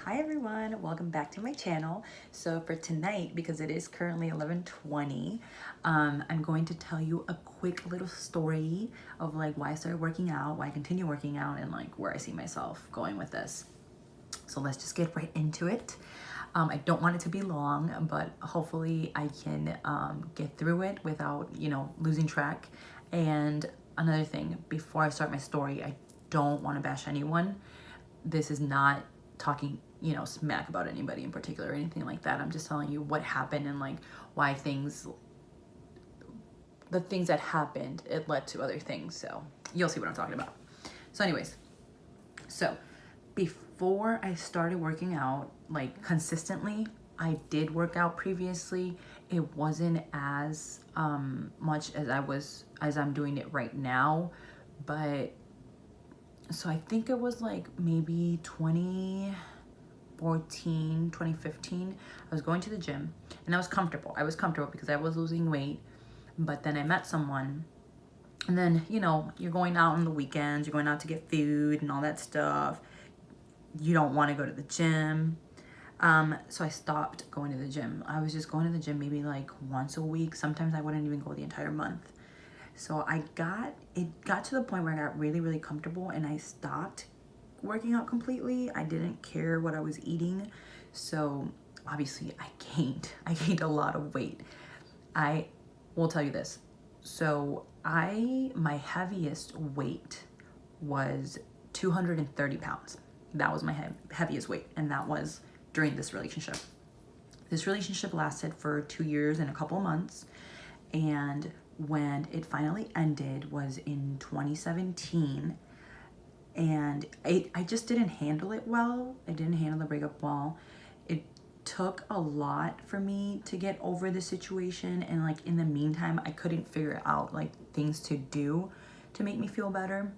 Hi everyone, welcome back to my channel. So for tonight, because it is currently 11:20, I'm going to tell you a quick little story of like why I started working out, why I continue working out, and like where I see myself going with this. So let's just get right into it. I don't want it to be long, but hopefully I can get through it without, losing track. And another thing, before I start my story, I don't want to bash anyone. This is not talking, smack about anybody in particular or anything like that. I'm just telling you what happened and like why the things that happened, it led to other things. So you'll see what I'm talking about. So anyways, so before I started working out like consistently, I did work out previously. It wasn't as much as I'm doing it right now, but so I think it was like maybe 2014, 2015. I was going to the gym and I was comfortable. I was comfortable because I was losing weight. But then I met someone, and then, you're going out on the weekends, you're going out to get food and all that stuff. You don't want to go to the gym. So I stopped going to the gym. I was just going to the gym maybe like once a week. Sometimes I wouldn't even go the entire month. So it got to the point where I got really, really comfortable and I stopped working out completely. I didn't care what I was eating. So obviously I gained a lot of weight. I will tell you this. So my heaviest weight was 230 pounds. That was my heaviest weight. And that was during this relationship. This relationship lasted for 2 years and a couple of months. And when it finally ended was in 2017, and I just didn't handle it well. I didn't handle the breakup well. It took a lot for me to get over the situation, and like in the meantime I couldn't figure out like things to do to make me feel better.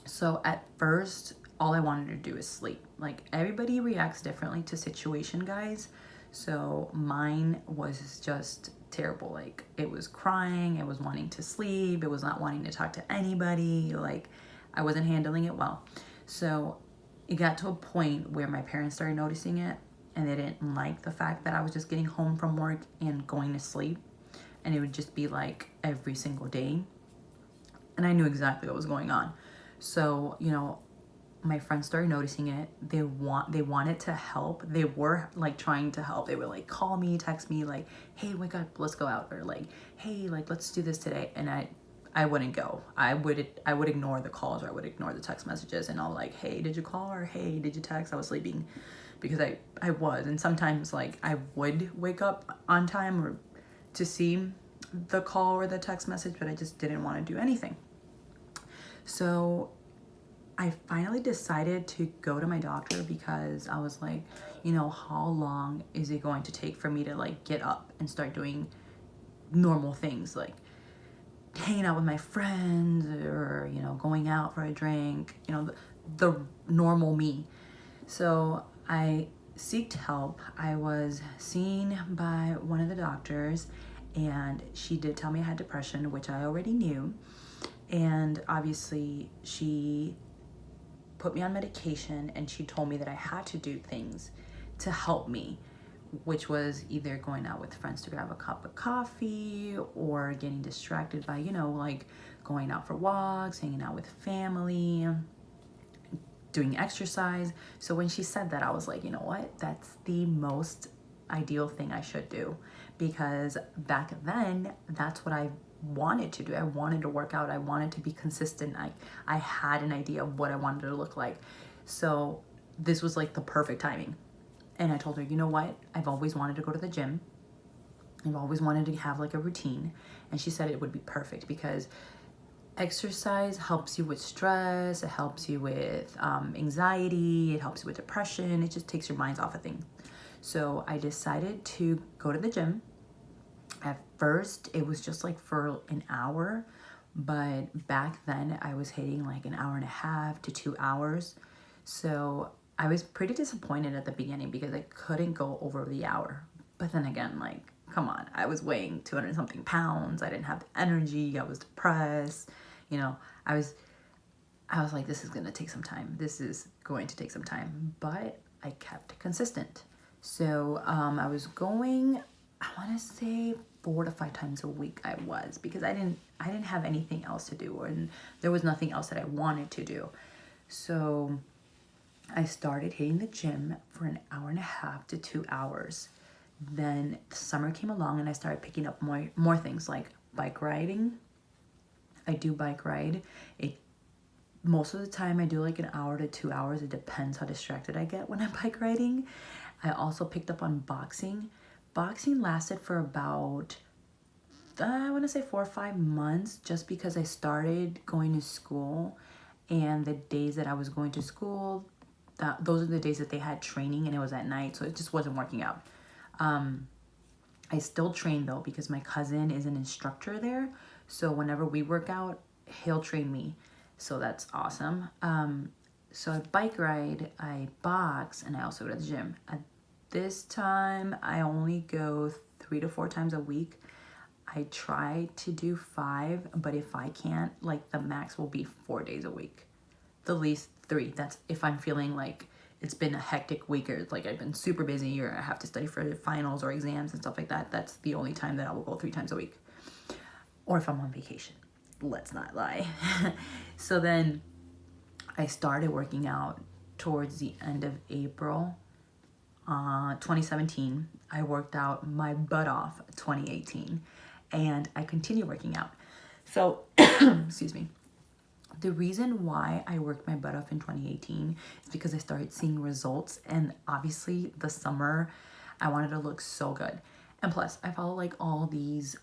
So at first all I wanted to do is sleep. Like everybody reacts differently to situation, guys. So mine was just terrible. Like it was crying, it was wanting to sleep, it was not wanting to talk to anybody. Like I wasn't handling it well. So it got to a point where my parents started noticing it, and they didn't like the fact that I was just getting home from work and going to sleep. And it would just be like every single day. And I knew exactly what was going on. So, my friends started noticing it. They wanted to help. They were like trying to help. They would like call me, text me like, hey, wake up, let's go out, or like, hey, like let's do this today. And I wouldn't go. I would ignore the calls, or I would ignore the text messages, and I'll like, hey, did you call, or hey, did you text? I was sleeping, because I was. And sometimes like I would wake up on time or to see the call or the text message, but I just didn't want to do anything. So I finally decided to go to my doctor, because I was like, how long is it going to take for me to like get up and start doing normal things, like hanging out with my friends, or, going out for a drink, the normal me. So I sought help. I was seen by one of the doctors, and she did tell me I had depression, which I already knew. And obviously she put me on medication, and she told me that I had to do things to help me, which was either going out with friends to grab a cup of coffee, or getting distracted by, like going out for walks, hanging out with family, doing exercise. So when she said that, I was like, you know what? That's the most ideal thing I should do, because back then, that's what I wanted to do. I wanted to work out. I wanted to be consistent. I had an idea of what I wanted to look like. So this was like the perfect timing. And I told her, you know what? I've always wanted to go to the gym. I've always wanted to have like a routine. And she said it would be perfect, because exercise helps you with stress. It helps you with anxiety. It helps you with depression. It just takes your minds off of things. So I decided to go to the gym. At first, it was just like for an hour, but back then I was hitting like an hour and a half to 2 hours. So I was pretty disappointed at the beginning, because I couldn't go over the hour. But then again, like, come on, I was weighing 200 something pounds. I didn't have the energy. I was depressed. I was like, this is going to take some time. This is going to take some time. But I kept consistent. So I was going, I want to say 4 to 5 times a week I was, because I didn't have anything else to do, and there was nothing else that I wanted to do. So I started hitting the gym for an hour and a half to 2 hours. Then the summer came along and I started picking up more things like bike riding. I do bike ride. Most of the time I do like an hour to 2 hours. It depends how distracted I get when I'm bike riding. I also picked up on boxing. Boxing lasted for about, I want to say 4 or 5 months, just because I started going to school, and the days that I was going to school, those are the days that they had training, and it was at night, so it just wasn't working out. I still train though, because my cousin is an instructor there, so whenever we work out, he'll train me, so that's awesome. So I bike ride, I box, and I also go to the gym. At this time, I only go 3 to 4 times a week. I try to do 5, but if I can't, like the max will be 4 days a week. The least 3. That's if I'm feeling like it's been a hectic week, or like I've been super busy, or I have to study for finals or exams and stuff like that. That's the only time that I will go 3 times a week. Or if I'm on vacation. Let's not lie. So then I started working out towards the end of April 2017. I worked out my butt off 2018, and I continue working out. So, excuse me. The reason why I worked my butt off in 2018 is because I started seeing results, and obviously the summer I wanted to look so good. And plus, I follow like all these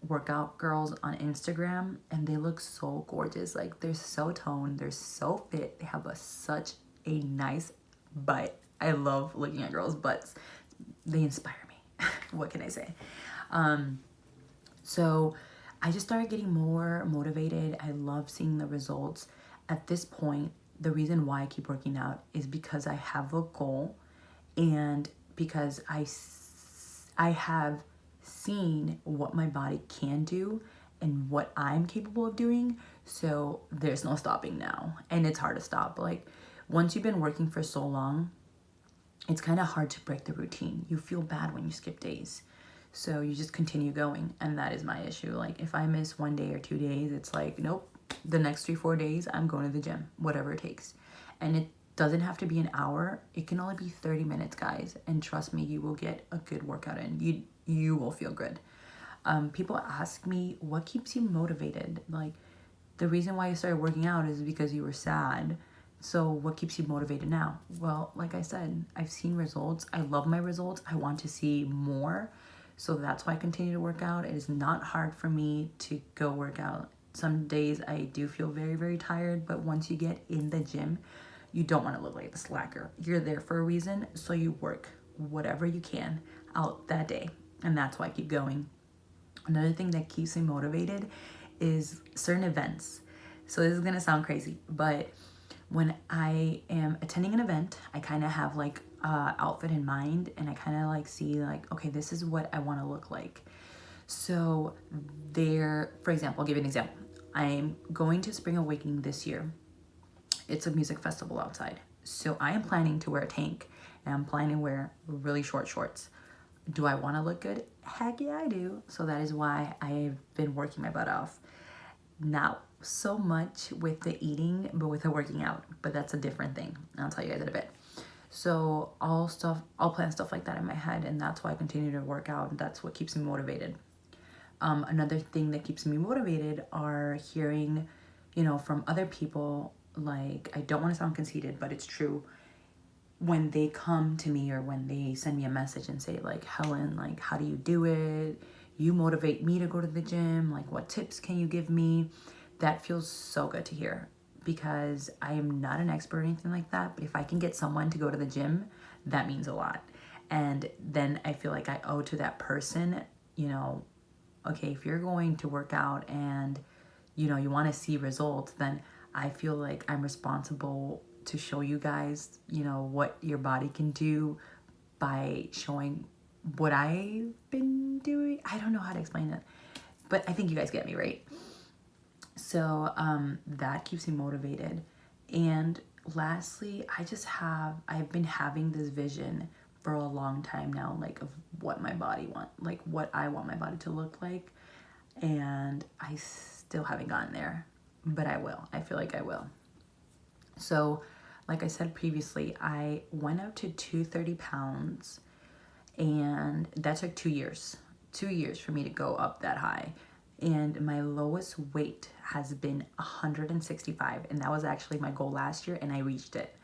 workout girls on Instagram, and they look so gorgeous. Like they're so toned, they're so fit, they have such a nice butt. I love looking at girls' butts. They inspire me. What can I say? So I just started getting more motivated. I love seeing the results. At this point, the reason why I keep working out is because I have a goal, and because I have seen what my body can do and what I'm capable of doing. So there's no stopping now. And it's hard to stop. Like once you've been working for so long, it's kind of hard to break the routine. You feel bad when you skip days. So you just continue going. And that is my issue. Like if I miss 1 day or 2 days, it's like, nope, the next 3-4 days, I'm going to the gym, whatever it takes. And it doesn't have to be an hour. It can only be 30 minutes, guys. And trust me, you will get a good workout in. You will feel good. People ask me, what keeps you motivated? Like the reason why you started working out is because you were sad. So what keeps you motivated now? Well, like I said, I've seen results. I love my results. I want to see more. So that's why I continue to work out. It is not hard for me to go work out. Some days I do feel very, very tired, but once you get in the gym, you don't want to look like the slacker. You're there for a reason, so you work whatever you can out that day. And that's why I keep going. Another thing that keeps me motivated is certain events. So this is going to sound crazy, but when I am attending an event, I kind of have like outfit in mind, and I kind of like see like, okay, this is what I want to look like. So there, for example, I'll give you an example. I'm going to Spring Awakening this year. It's a music festival outside. So I am planning to wear a tank, and I'm planning to wear really short shorts. Do I want to look good? Heck yeah, I do. So that is why I've been working my butt off. Not so much with the eating, but with the working out. But that's a different thing. I'll tell you guys in a bit. So I'll plan stuff like that in my head, and that's why I continue to work out, and that's what keeps me motivated. Another thing that keeps me motivated are hearing, from other people. Like, I don't want to sound conceited, but it's true. When they come to me, or when they send me a message and say like, Helen, like, how do you do it? You motivate me to go to the gym. Like, what tips can you give me? That feels so good to hear, because I am not an expert or anything like that. But if I can get someone to go to the gym, that means a lot. And then I feel like I owe to that person, okay, if you're going to work out and, you want to see results, then I feel like I'm responsible to show you guys, what your body can do by showing what I've been doing. I don't know how to explain it, but I think you guys get me, right? So that keeps me motivated. And lastly, I've been having this vision for a long time now, like of what my body like what I want my body to look like. And I still haven't gotten there, but I will. I feel like I will. So, like I said previously, I went up to 230 pounds, and that took 2 years. 2 years for me to go up that high. And my lowest weight has been 165, and that was actually my goal last year, and I reached it.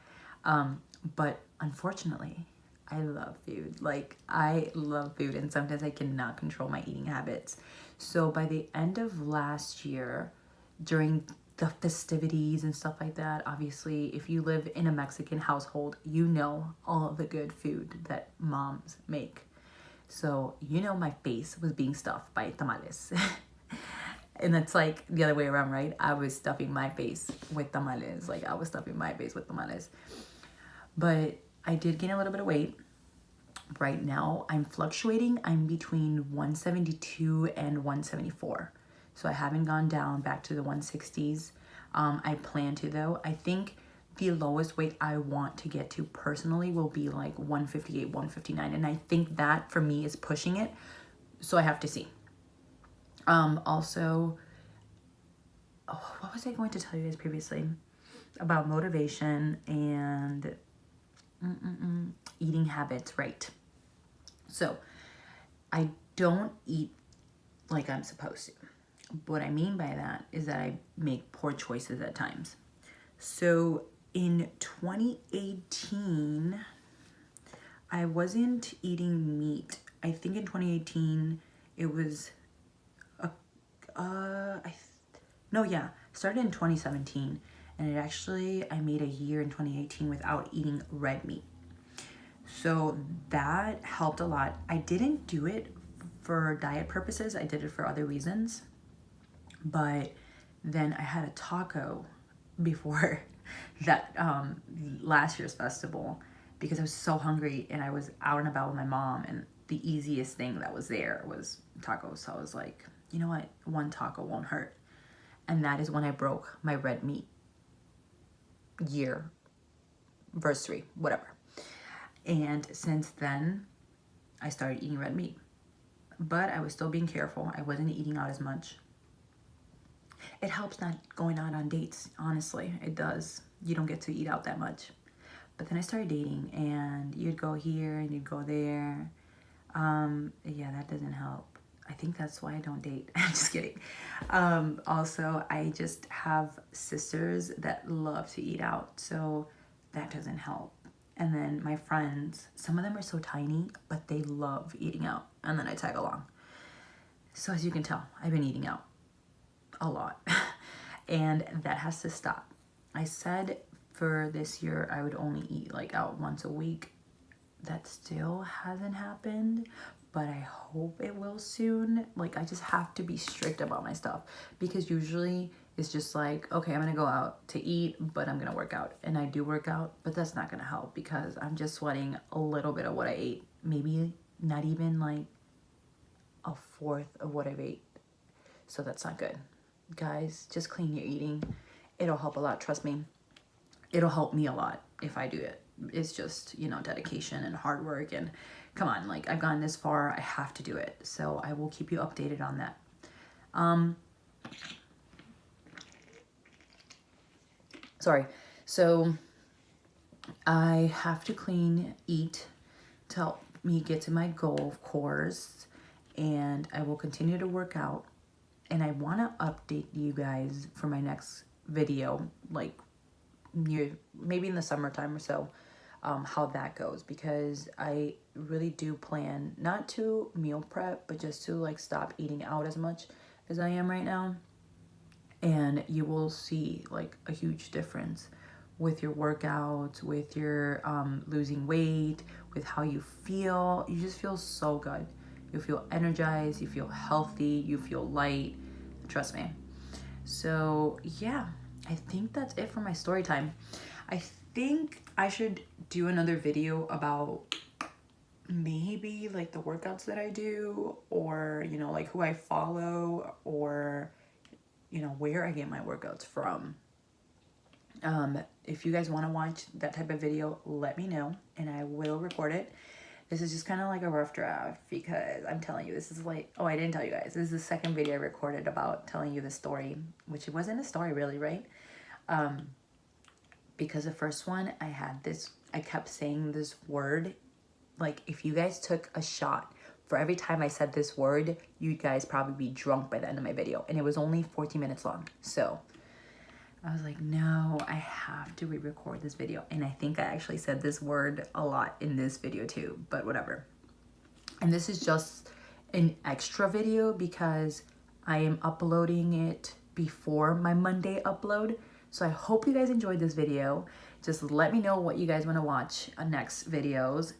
But unfortunately, I love food. Like, I love food, and sometimes I cannot control my eating habits. So by the end of last year, during the festivities and stuff like that, obviously, if you live in a Mexican household, you know all of the good food that moms make. So, my face was being stuffed by tamales. And it's like the other way around, right? I was stuffing my face with tamales. Like, I was stuffing my face with tamales. But I did gain a little bit of weight. Right now, I'm fluctuating. I'm between 172 and 174. So I haven't gone down back to the 160s. I plan to, though. I think the lowest weight I want to get to personally will be like 158, 159. And I think that for me is pushing it. So I have to see. Also, what was I going to tell you guys previously about motivation and eating habits, right? So I don't eat like I'm supposed to. What I mean by that is that I make poor choices at times. So in 2018, I wasn't eating meat. I think in 2018 it was started in 2017, and it actually, I made a year in 2018 without eating red meat. So that helped a lot. I didn't do it for diet purposes. I did it for other reasons. But then I had a taco before that last year's festival because I was so hungry, and I was out and about with my mom, and the easiest thing that was there was tacos. So I was like, you know what? One taco won't hurt. And that is when I broke my red meat year, anniversary, whatever. And since then, I started eating red meat. But I was still being careful. I wasn't eating out as much. It helps not going out on dates, honestly. It does. You don't get to eat out that much. But then I started dating, and you'd go here and you'd go there. Yeah, that doesn't help. I think that's why I don't date. I'm just kidding. Also, I just have sisters that love to eat out, so that doesn't help. And then my friends, some of them are so tiny, but they love eating out, and then I tag along. So as you can tell, I've been eating out a lot, and that has to stop. I said for this year I would only eat like out once a week. That still hasn't happened, but I hope it will soon. Like, I just have to be strict about my stuff, because usually it's just like, okay, I'm gonna go out to eat, but I'm gonna work out. And I do work out, but that's not gonna help because I'm just sweating a little bit of what I ate. Maybe not even like a fourth of what I've ate. So that's not good. Guys, just clean your eating. It'll help a lot, trust me. It'll help me a lot if I do it. It's just, dedication and hard work, and come on, like, I've gone this far, I have to do it. So I will keep you updated on that. So I have to eat to help me get to my goal, of course, and I will continue to work out. And I want to update you guys for my next video, like maybe in the summertime or so, how that goes, because I really do plan not to meal prep, but just to like stop eating out as much as I am right now. And you will see like a huge difference with your workouts, with your losing weight, with how you feel. You just feel so good. You feel energized, you feel healthy, you feel light. Trust me. So yeah, I think that's it for my story time. I think I should do another video about maybe like the workouts that I do, or like who I follow, or where I get my workouts from. if you guys want to watch that type of video, let me know and I will record it. This is just kind of like a rough draft because I'm telling you, this is like, oh, I didn't tell you guys. This is the second video I recorded about telling you the story, which it wasn't a story really, right? Because the first one I had this, I kept saying this word. Like if you guys took a shot for every time I said this word, you guys probably be drunk by the end of my video. And it was only 14 minutes long. So I was like, no, I have to re-record this video. And I think I actually said this word a lot in this video too, but whatever. And this is just an extra video because I am uploading it before my Monday upload. So I hope you guys enjoyed this video. Just let me know what you guys want to watch on next videos.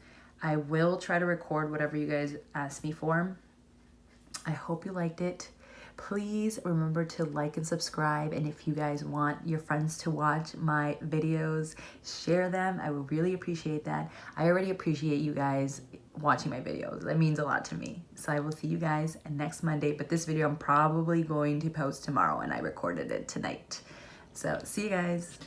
I will try to record whatever you guys ask me for. I hope you liked it. Please remember to like and subscribe. And if you guys want your friends to watch my videos, share them. I would really appreciate that. I already appreciate you guys watching my videos. That means a lot to me. So I will see you guys next Monday. But this video I'm probably going to post tomorrow and I recorded it tonight. So see you guys.